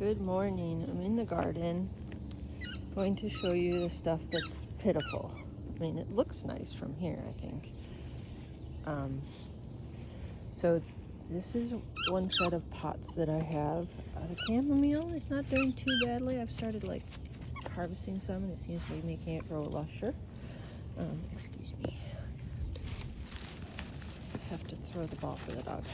Good morning. I'm in the garden going to show you the stuff that's pitiful. I mean, it looks nice from here, I think. So this is one set of pots that I have. The chamomile is not doing too badly. I've started harvesting some and it seems to be making it grow lusher. Excuse me. I have to throw the ball for the dog.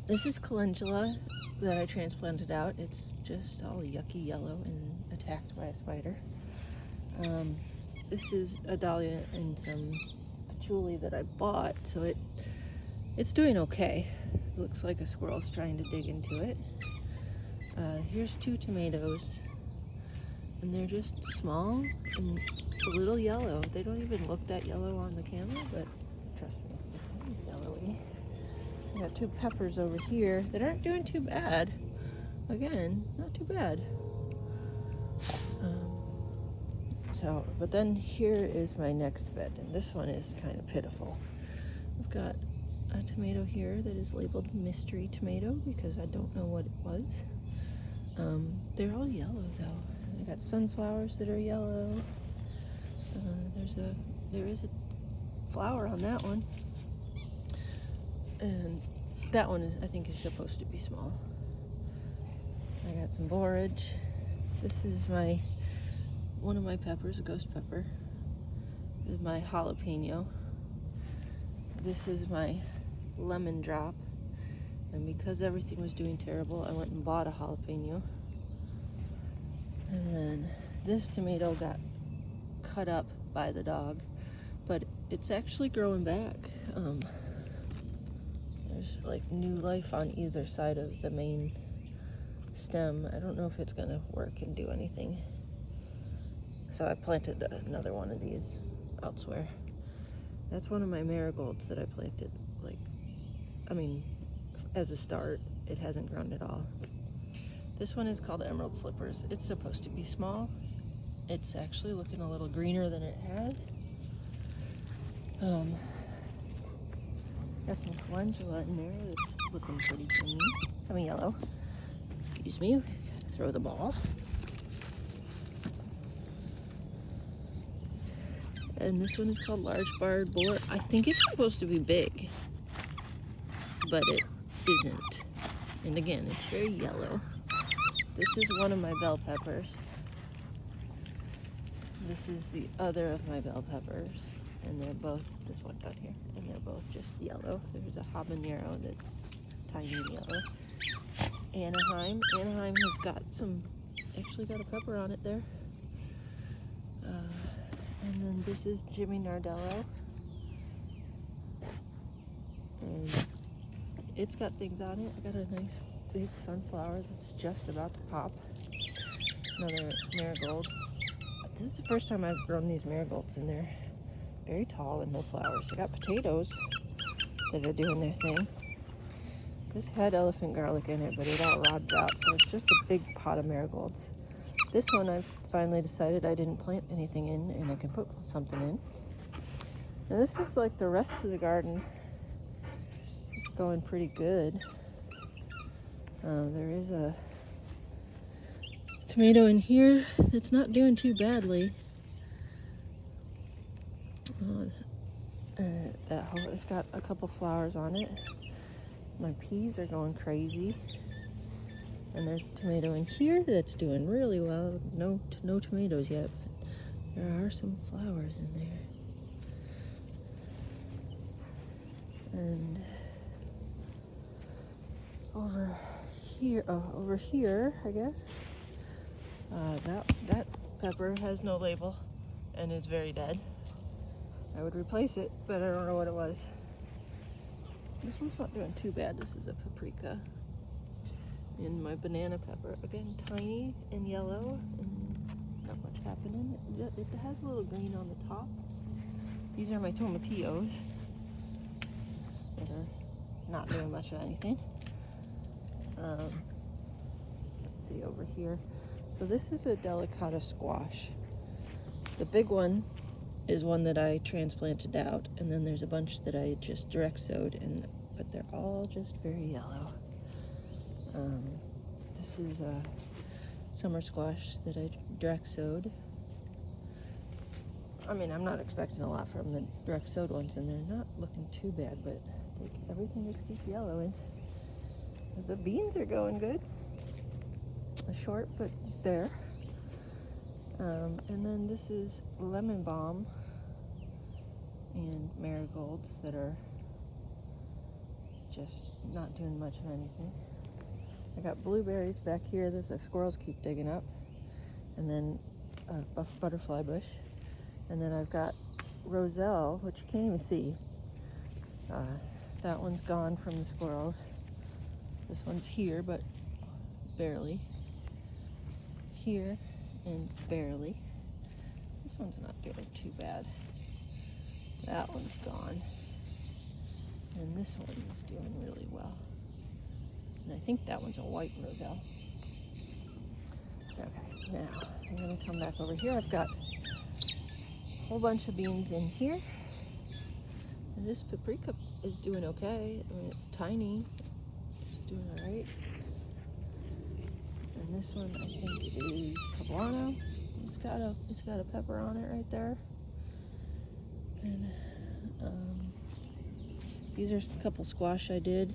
This is calendula that I transplanted out. It's just all yucky yellow and attacked by a spider. This is a dahlia and some patchouli that I bought, so it's doing okay. It looks like a squirrel's trying to dig into it. Here's 2 tomatoes, and they're just small and a little yellow. They don't even look that yellow on the camera, but trust me, it's yellowy. I got 2 peppers over here that aren't doing too bad. Again, not too bad. But then here is my next bed, and this one is kind of pitiful. I've got a tomato here that is labeled mystery tomato because I don't know what it was. They're all yellow though. I got sunflowers that are yellow. There is a flower on that one. And that one I think is supposed to be small. I got some borage. This is one of my peppers, a ghost pepper. This is my jalapeno. This is my lemon drop. And because everything was doing terrible, I went and bought a jalapeno. And then this tomato got cut up by the dog, but it's actually growing back. There's new life on either side of the main stem. I don't know if it's gonna work and do anything. So I planted another one of these elsewhere. That's one of my marigolds that I planted. As a start, it hasn't grown at all. This one is called Emerald Slippers. It's supposed to be small. It's actually looking a little greener than it has. Got some calendula in there that's looking pretty green. Yellow. Excuse me, gotta throw the ball. And this one is called Large Barred Boar. I think it's supposed to be big, but it isn't. And again, it's very yellow. This is one of my bell peppers. This is the other of my bell peppers. And they're both, this one down here, and they're both just yellow. There's a habanero that's tiny yellow. Anaheim has got actually got a pepper on it there. And then this is Jimmy Nardello. And it's got things on it. I got a nice big sunflower that's just about to pop. Another marigold. This is the first time I've grown these marigolds, and they're very tall and no flowers. I got potatoes that are doing their thing. This had elephant garlic in it, but it all rotted out, so it's just a big pot of marigolds. This one I've finally decided I didn't plant anything in, and I can put something in. And this is like the rest of the garden. It's going pretty good. There is a tomato in here that's not doing too badly. It's got a couple flowers on it. My peas are going crazy. And there's a tomato in here that's doing really well. No tomatoes yet, but there are some flowers in there. And over here, I guess, that pepper has no label and is very dead. I would replace it, but I don't know what it was. This one's not doing too bad. This is a paprika. And my banana pepper, again, tiny and yellow, and not much happening. It has a little green on the top. These are my tomatillos that are not doing much of anything. Let's see over here. So this is a delicata squash. The big one is one that I transplanted out, and then there's a bunch that I just direct sowed, but they're all just very yellow. This is a summer squash that I direct sowed. I mean, I'm not expecting a lot from the direct sowed ones, and they're not looking too bad, but everything just keeps yellowing. The beans are going good. Short, but there. And then this is lemon balm and marigolds that are just not doing much of anything. I got blueberries back here that the squirrels keep digging up, and then a buff butterfly bush, and then I've got roselle, which you can't even see. That one's gone from the squirrels. This one's here, but barely. Here and barely. This one's not doing too bad. That one's gone. And this one is doing really well. And I think that one's a white roselle. Okay, now I'm going to come back over here. I've got a whole bunch of beans in here. And this paprika is doing okay. I mean, it's tiny. It's doing all right. And this one I think is poblano. It's got a pepper on it right there. And these are a couple squash I did,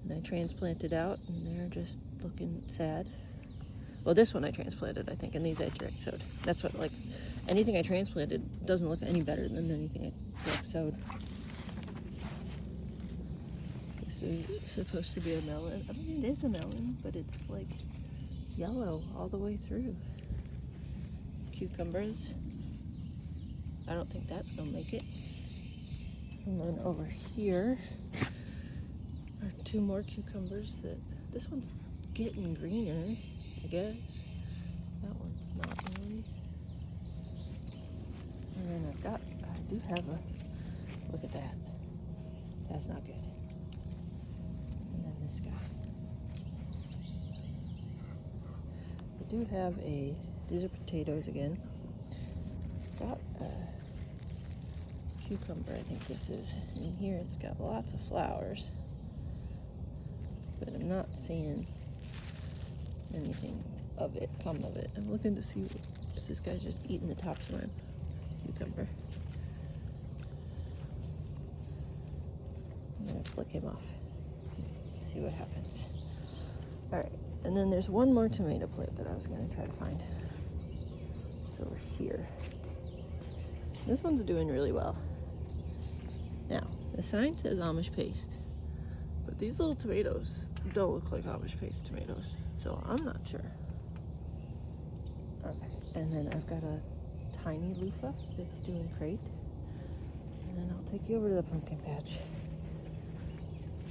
and I transplanted out, and they're just looking sad. Well, this one I transplanted, I think, and these I direct sowed. That's what, like, anything I transplanted doesn't look any better than anything I direct sowed. This is supposed to be a melon. I mean, it is a melon, but it's like yellow all the way through. Cucumbers. I don't think that's gonna make it. And then over here are two more cucumbers that this one's getting greener, I guess. That one's not really. And then I do have a, look at that. That's not good. And then this guy. I do have these are potatoes again. Got a cucumber, I think this is. In here it's got lots of flowers, but I'm not seeing anything of it, come of it. I'm looking to see if this guy's just eating the tops of my cucumber. I'm gonna flick him off, see what happens. All right, and then there's one more tomato plant that I was gonna try to find. It's over here. This one's doing really well. Now, the sign says Amish paste, but these little tomatoes don't look like Amish paste tomatoes, so I'm not sure. Okay, and then I've got a tiny loofah that's doing great. And then I'll take you over to the pumpkin patch.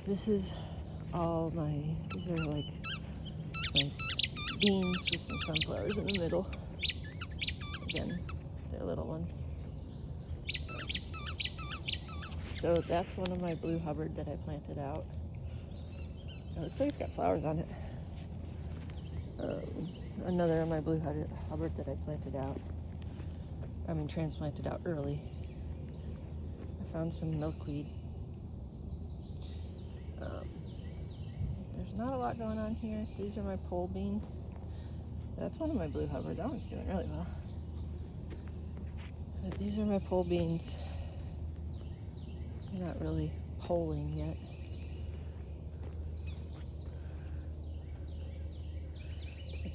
This is all these are like beans with some sunflowers in the middle. Again, they're little ones. So that's one of my blue Hubbard that I planted out. It looks like it's got flowers on it. Another of my blue Hubbard that I planted out. Transplanted out early. I found some milkweed. There's not a lot going on here. These are my pole beans. That's one of my blue Hubbard. That one's doing really well. But these are my pole beans. They're not really poling yet.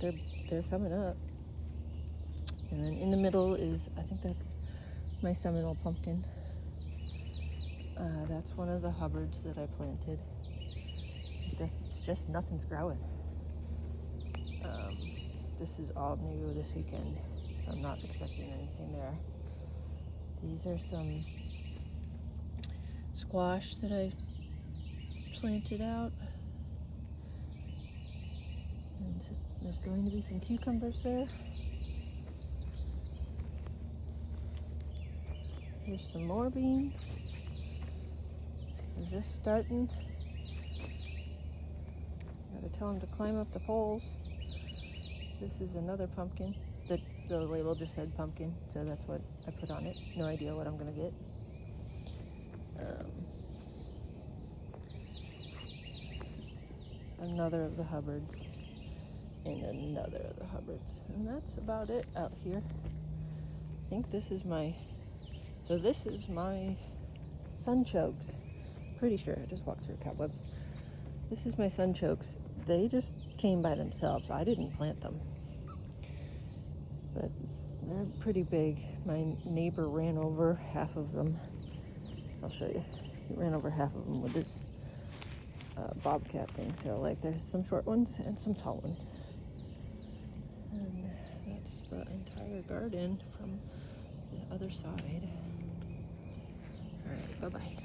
But they're coming up. And then in the middle is, I think that's my Seminole pumpkin. That's one of the Hubbards that I planted. It's just nothing's growing. This is all new this weekend, so I'm not expecting anything there. These are some squash that I planted out. And there's going to be some cucumbers there. Here's some more beans. They're just starting. Gotta tell them to climb up the poles. This is another pumpkin. The label just said pumpkin, so that's what I put on it. No idea what I'm gonna get. another of the Hubbards, and another of the Hubbards. And that's about it out here. I think this is my sunchokes. Pretty sure I just walked through a cobweb. This is my sunchokes. They just came by themselves. I didn't plant them. But they're pretty big. My neighbor ran over half of them. I'll show you. He ran over half of them with his bobcat thing. So like there's some short ones and some tall ones. And that's the entire garden from the other side. All right, bye-bye.